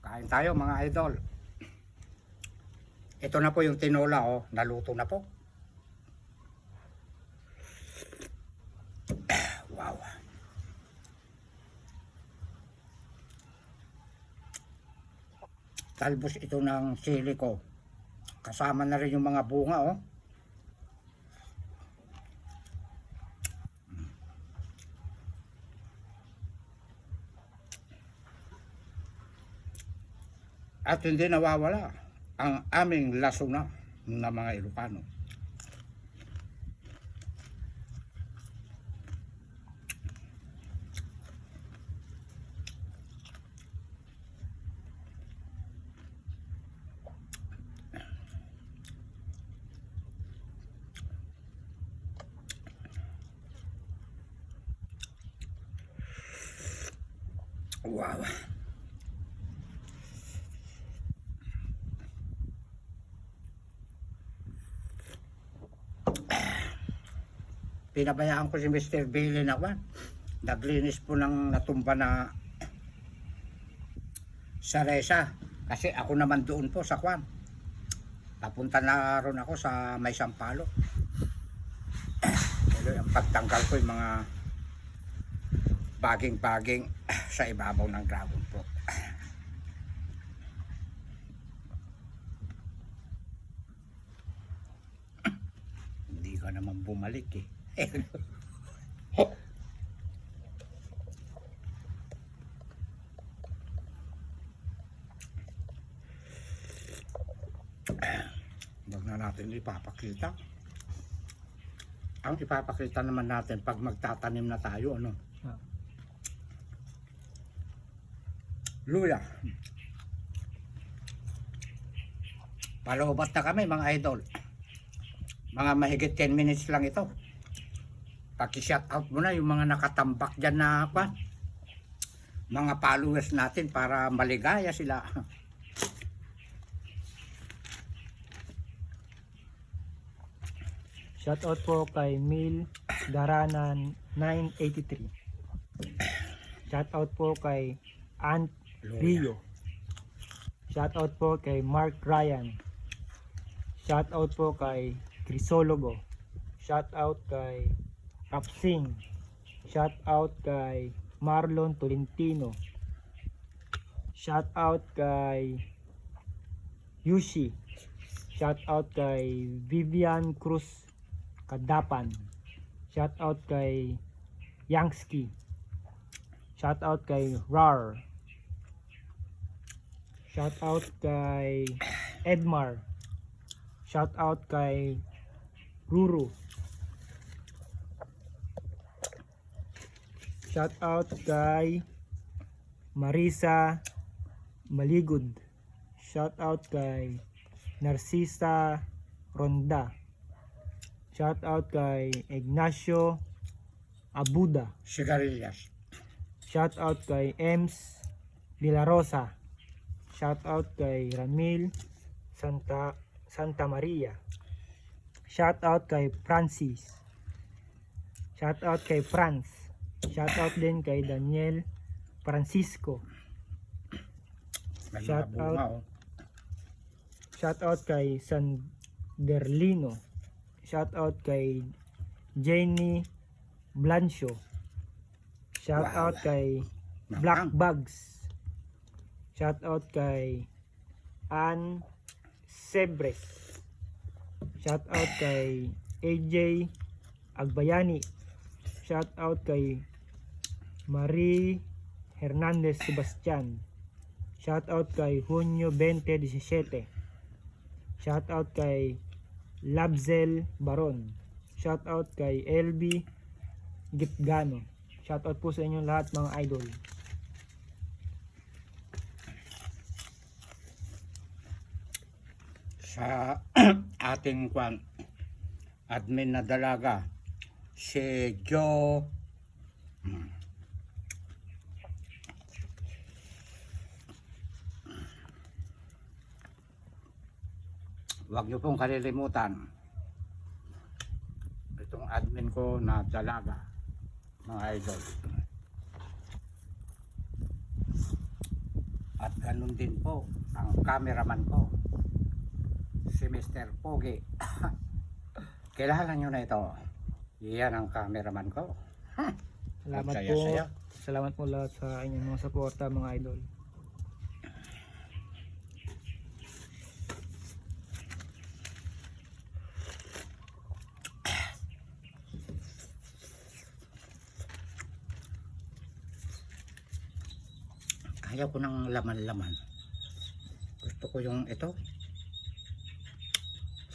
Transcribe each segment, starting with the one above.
Kain tayo mga idol. Ito na po yung tinola, oh. Naluto na po. Wow. Talbos ito ng sili ko. Kasama na rin yung mga bunga, oh. At hindi nawawala ang aming lasuna ng mga Ilocano. Wow. Pinabayaan ko si Mr. Billy na kwan. Naglinis po ng natumba na saresa. Kasi ako naman doon po sa kwan. Papunta na ron ako sa May Sampalo. Pero ang pagtanggal ko yung mga baging-baging sa ibabaw ng dragon fruit. Hindi ka naman bumalik eh. Huwag na natin ipapakita. Ang ipapakita naman natin pag magtatanim na tayo, ano? Luya. Palobat na kami mga idol. Mga mahigit 10 minutes lang ito. Paki-shout out mo na yung mga nakatambak dyan na mga followers natin para maligaya sila. Shout out po kay Mil Daranan 983. Shout out po kay Aunt Rio. Shout out po kay Mark Ryan. Shout out po kay Crisologo. Shout out kay Rapsing. Shout out kay Marlon Tolentino. Shout out kay Yushi. Shout out kay Vivian Cruz Kadapan. Shout out kay Yangski. Shout out kay Rar. Shout out kay Edmar. Shout out kay Ruru. Shout out kay Marisa Maligud. Shout out kay Narcisa Ronda. Shout out kay Ignacio Abuda. Sigarilyas. Shout out kay Ems De La Rosa. Shout out kay Ramil Santa Maria. Shout out kay Francis. Shout out kay Franz. Shout out din kay Daniel Francisco. Shout out. Shout out kay Sanderlino. Shout out kay Jenny Blancho. Shout out kay Black Bugs. Shout out kay Ann Sebres. Shout out kay AJ Agbayani. Shout out kay Marie Hernandez Sebastian. Shout out kay Junio 2017. Shout out kay Labzel Baron. Shout out kay LB Gitgano. Shout out po sa inyo lahat mga idol. Sa ating admin na dalaga, si Joe Huwag niyo pong kalilimutan itong admin ko na dalaga mga idol. At ganun din po ang cameraman ko, si Mr. Pogi. Kilala nyo na ito. Yan ang cameraman ko. Salamat Ang po. saya-saya. Salamat po lahat sa inyong mga suporta mga idol. Ayaw ko ng laman-laman. Gusto ko yung ito.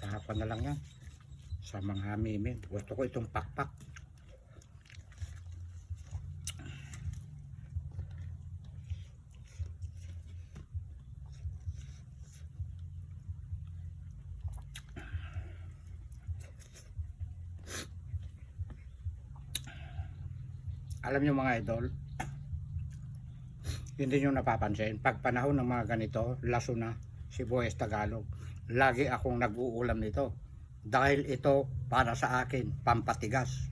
Sa hapa na lang yan. Sa mga mimin. Gusto ko itong pakpak. Alam nyo mga idol, hindi nyo napapansin, pag panahon ng mga ganito, laso na, sibuyas Tagalog, lagi akong nag-uulam nito. Dahil ito para sa akin, pampatigas.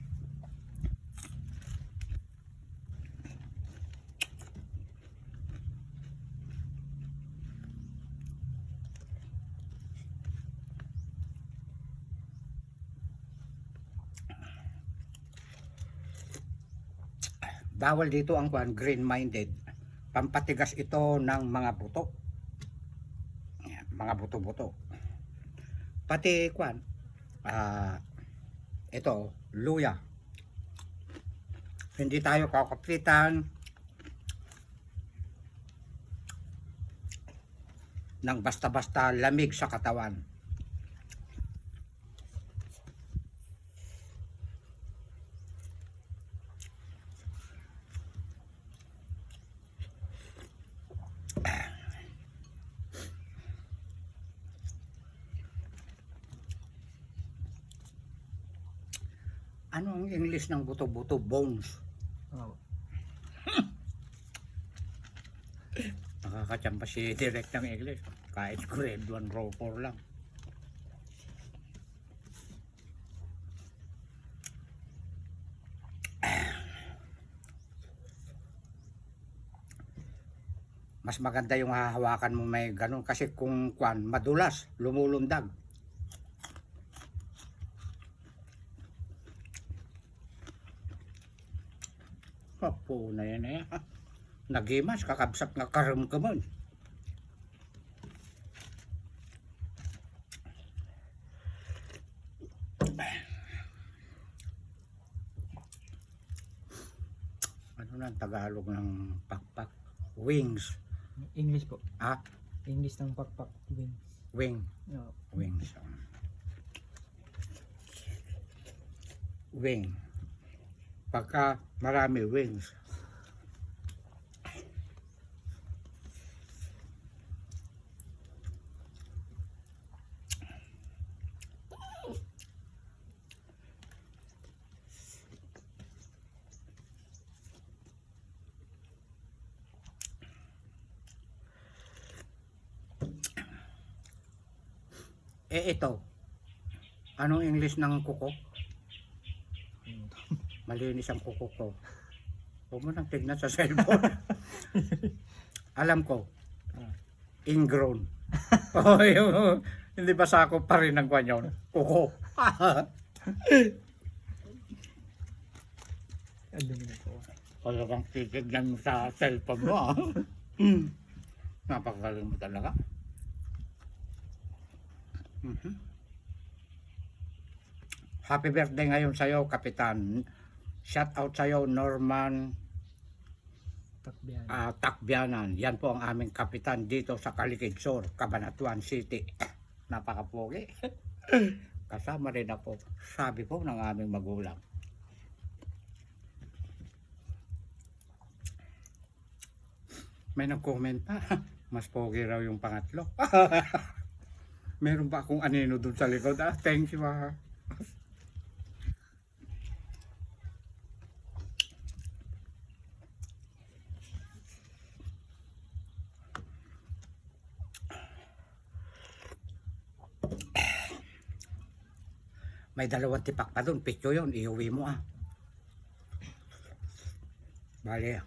Bawal dito ang green-minded. Pampatigas ito ng mga buto. Yan, mga buto-buto. Pati ito, luya. Hindi tayo kakapitan ng basta-basta lamig sa katawan. Ano ang English ng buto-buto? Bones. Oh. Nakakachamba si direct ng English. Kahit grade 1 raw 4 lang. Mas maganda yung hahawakan mo may ganun. Kasi kung madulas, lumulundag. Papo na yan eh. Nagimas, kakabsat nga karamkaman. Ano na ang Tagalog ng pakpak? Wings. English po. Ah, English ng pakpak. Wings. wing. Oh. Wings. Wing. Pagka marami wings. Ito. Anong English ng kuko? Malinis ang kuko ko. Huwag mo nang tignan sa cellphone. Alam ko. Ingrown. Hindi ba sakop pa rin ng kwan kuko? Ang dumi na po. Talagang titignan mo sa cellphone mo Napakagaling mo talaga. Happy birthday ngayon sa'yo, Kapitan. Shout out sa'yo, Norman Takbiyan. Takbianan. Yan po ang aming kapitan dito sa Caligid Sur, Cabanatuan City. Napakapogi. Kasama rin ako, sabi po ng aming magulang. May nag-comment pa, mas pogi raw yung pangatlo. Meron ba akong anino dun sa likod? Thank you May dalawang tipak pa dun, picture yun, iuwi mo Bale,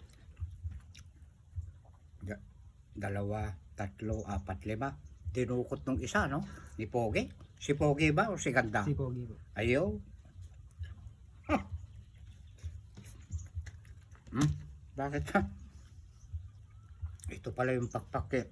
dalawa, tatlo, apat, lima. Dinukot nung isa, no? Ni Pogi. Si Pogi ba o si Ganda? Si Pogi po. Ayaw. Huh. Bakit ha? Ito pala yung pakpak eh.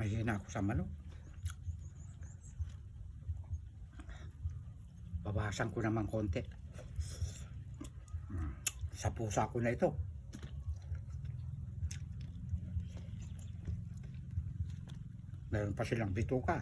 Mahina ako sa manok. Babasan ko naman konti. Sa pusa ko na ito. Meron pa silang bituka.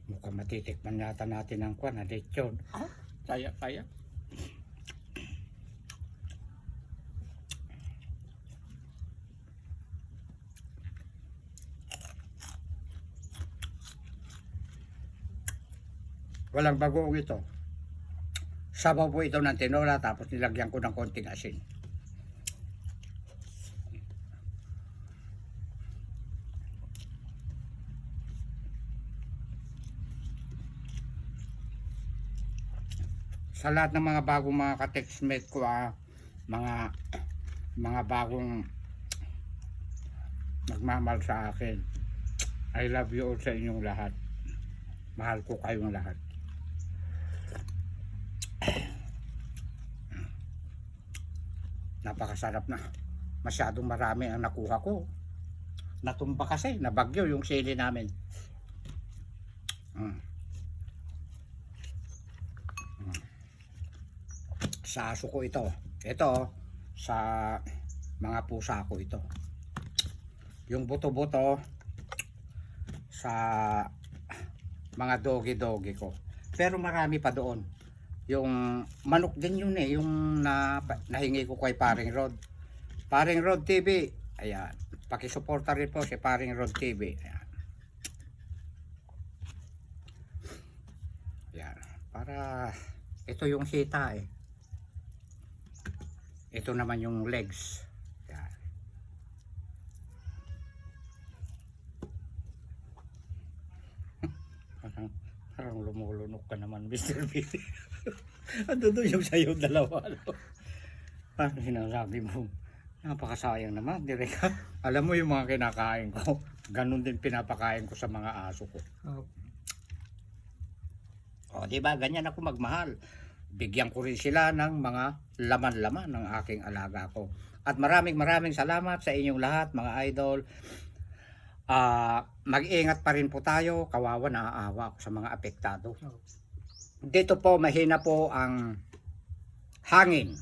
Mukhang matitikman yata natin ang kwan na lechon. Kaya. Walang bagoong ito. Sabaw po ito ng tinola tapos nilagyan ko ng konting asin. Sa lahat ng mga bagong mga ka-textmate ko, mga bagong nagmamahal sa akin, I love you all sa inyong lahat. Mahal ko kayong lahat. Napakasarap na. Masyadong marami ang nakuha ko. Natumba kasi, nabagyo yung sili namin. Sa aso ko ito. Ito, sa mga pusa ko ito. Yung buto-buto sa mga doggy ko. Pero marami pa doon. Yung manok din yun eh, yung nahingi ko kay Paring Rod. Paring Rod TV. Ayan. Pakisuporta rin po si Paring Rod TV. Ayan. Ayan. Para ito yung hita eh. Ito naman yung legs. Ayan. Parang lumulunok ka naman, Mr. B. Ando doon yung sa'yo dalawa. Parang sinasabi mo, napakasayang naman, direka. Alam mo yung mga kinakain ko, ganun din pinapakain ko sa mga aso ko. O, diba? Ganyan ako magmahal. Bigyan ko rin sila ng mga laman-laman ng aking alaga ko. At maraming salamat sa inyong lahat, mga idol. Mag-ingat pa rin po tayo. Kawawa, naaawa ako sa mga apektado. Dito po, mahina po ang hangin.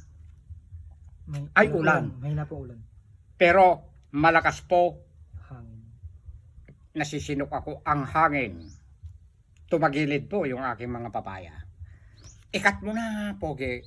Ulan. Mahina po ulan. Pero malakas po, Hangin. nasisinok ako ang hangin. Tumagilid po yung aking mga papaya. Ikat mo na, Pogi.